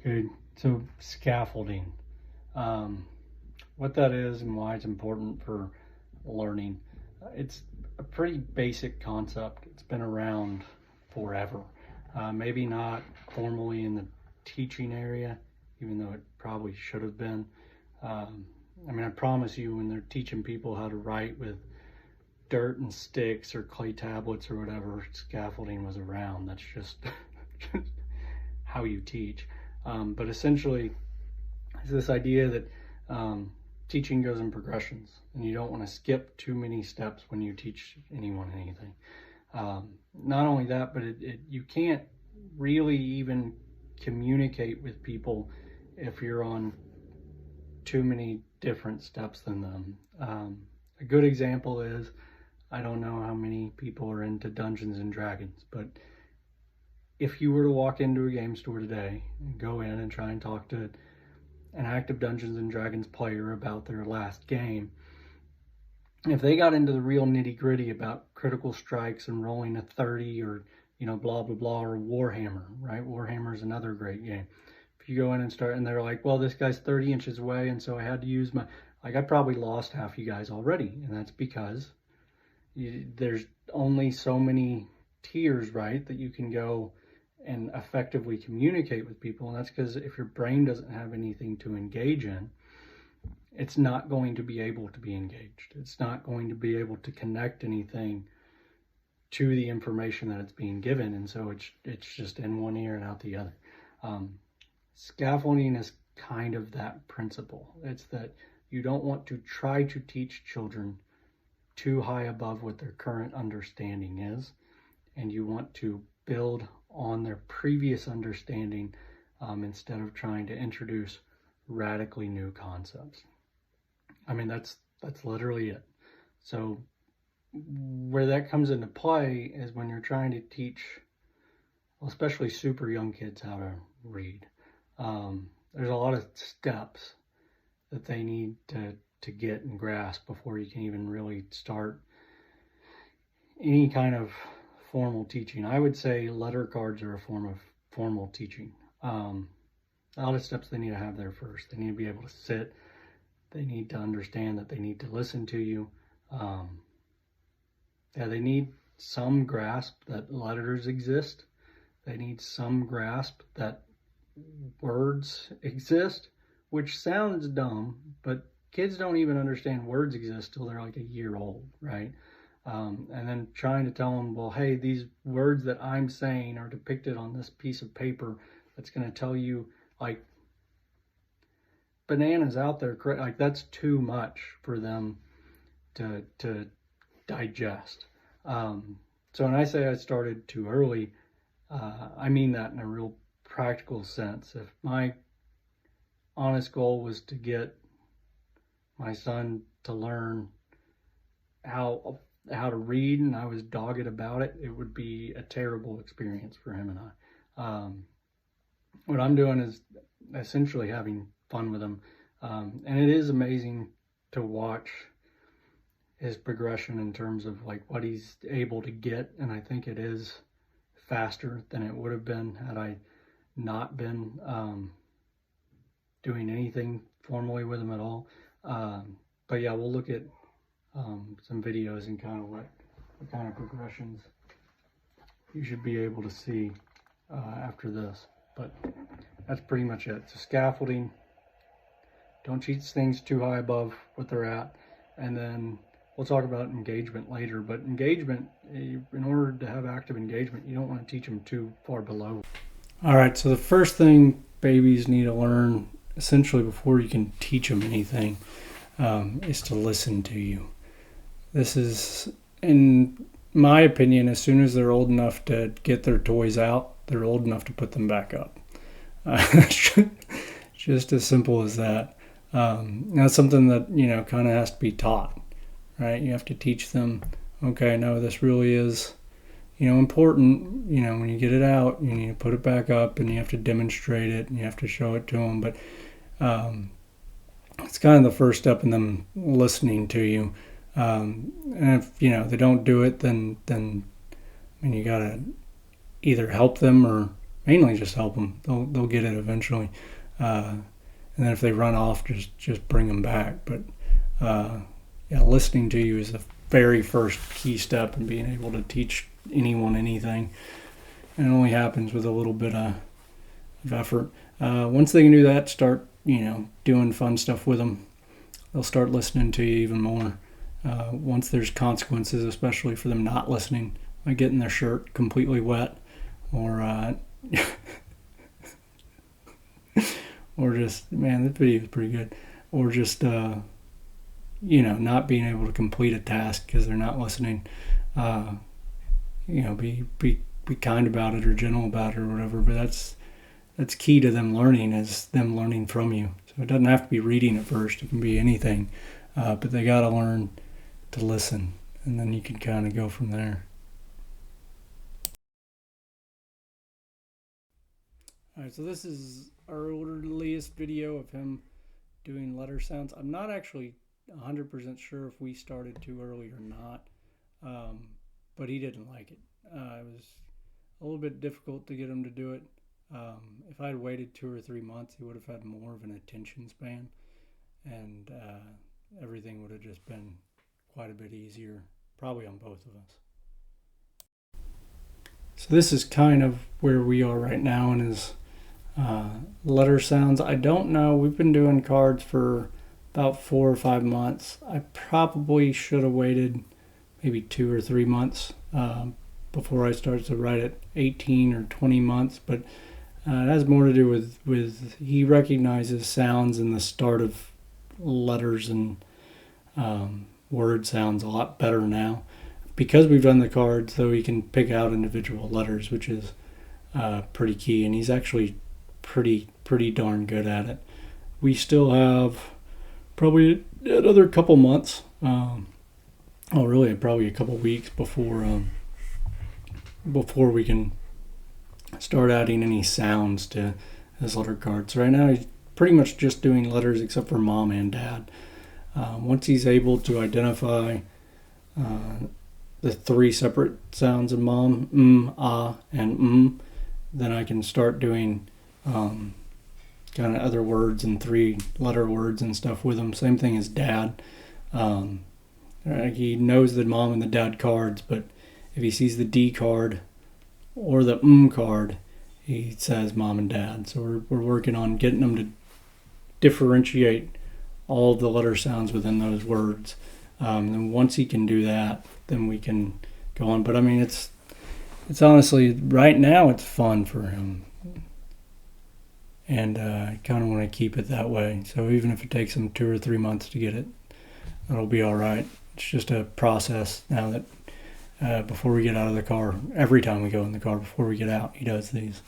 Good. So scaffolding, what that is and why it's important for learning. It's a pretty basic concept. It's been around forever. Maybe not formally in the teaching area, even though it probably should have been. I promise you, when they're teaching people how to write with dirt and sticks or clay tablets or whatever, scaffolding was around. That's just how you teach. But essentially, it's this idea that teaching goes in progressions, and you don't want to skip too many steps when you teach anyone anything. Not only that, but you can't really even communicate with people if you're on too many different steps than them. A good example is, I don't know how many people are into Dungeons and Dragons, but if you were to walk into a game store today and go in and try and talk to an active Dungeons and Dragons player about their last game, if they got into the real nitty gritty about critical strikes and rolling a 30 or, blah, blah, blah, or Warhammer, right? Warhammer is another great game. If you go in and start and they're like, well, this guy's 30 inches away, and so I had to use I probably lost half you guys already. And that's because there's only so many tiers, right, that you can go and effectively communicate with people. And that's because if your brain doesn't have anything to engage in, it's not going to be able to be engaged. It's not going to be able to connect anything to the information that it's being given. And so it's just in one ear and out the other. Scaffolding is kind of that principle. It's that you don't want to try to teach children too high above what their current understanding is, and you want to build on their previous understanding instead of trying to introduce radically new concepts. That's literally it. So where that comes into play is when you're trying to teach, well, especially super young kids, how to read. There's a lot of steps that they need to get and grasp before you can even really start any kind of formal teaching. I would say letter cards are a form of formal teaching. A lot of steps they need to have there first. They need to be able to sit. They need to understand that they need to listen to you. They need some grasp that letters exist. They need some grasp that words exist, which sounds dumb, but kids don't even understand words exist till they're like a year old, right? And then trying to tell them, well, hey, these words that I'm saying are depicted on this piece of paper that's going to tell you, like, bananas out there, like, that's too much for them to digest. So when I say I started too early, I mean that in a real practical sense. If my honest goal was to get my son to learn how to read, and I was dogged about it, it would be a terrible experience for him and I. What I'm doing is essentially having fun with him. And it is amazing to watch his progression in terms of like what he's able to get. And I think it is faster than it would have been had I not been doing anything formally with him at all. But yeah, we'll look at some videos and kind of what kind of progressions you should be able to see after this. But that's pretty much it. So scaffolding, don't teach things too high above what they're at. And then we'll talk about engagement later. But engagement, in order to have active engagement, you don't want to teach them too far below. All right, so the first thing babies need to learn, essentially before you can teach them anything, is to listen to you. This is, in my opinion, as soon as they're old enough to get their toys out, they're old enough to put them back up. Just as simple as that. That's something that, kind of has to be taught, right? You have to teach them, okay, no, this really is, important. When you get it out, you need to put it back up, and you have to demonstrate it, and you have to show it to them. But it's kind of the first step in them listening to you. And if, they don't do it, then you got to either help them or mainly just help them. They'll get it eventually. And then if they run off, just bring them back. But yeah, listening to you is the very first key step in being able to teach anyone anything. And it only happens with a little bit of effort. Once they can do that, start doing fun stuff with them. They'll start listening to you even more. Once there's consequences, especially for them not listening, like getting their shirt completely wet, or or just, man, that video is pretty good, or just not being able to complete a task because they're not listening. Be kind about it or gentle about it or whatever. But that's key to them learning, is them learning from you. So it doesn't have to be reading at first. It can be anything, but they got to learn to listen, and then you can kind of go from there. All right, so this is our earliest video of him doing letter sounds. I'm not actually 100% sure if we started too early or not, but he didn't like it. It was a little bit difficult to get him to do it. If I had waited 2 or 3 months, he would have had more of an attention span, and everything would have just been quite a bit easier, probably on both of us. So this is kind of where we are right now in his letter sounds. I don't know. We've been doing cards for about 4 or 5 months. I probably should have waited maybe 2 or 3 months before I started to write at 18 or 20 months, but it has more to do with he recognizes sounds in the start of letters and word sounds a lot better now. Because we've done the cards, though, he can pick out individual letters, which is pretty key, and he's actually pretty darn good at it. We still have probably another couple months, really probably a couple weeks before we can start adding any sounds to his letter cards. Right now he's pretty much just doing letters except for mom and dad. Once he's able to identify the 3 separate sounds of mom, ah, and then I can start doing kind of other words and 3-letter words and stuff with him. Same thing as dad. He knows the mom and the dad cards, but if he sees the D card or the card, he says mom and dad. So we're working on getting them to differentiate all of the letter sounds within those words. And once he can do that, then we can go on. But I mean, it's honestly, right now it's fun for him, and I kind of want to keep it that way. So even if it takes him 2 or 3 months to get it, that'll be all right. It's just a process now that before we get out of the car, every time we go in the car, before we get out, he does these.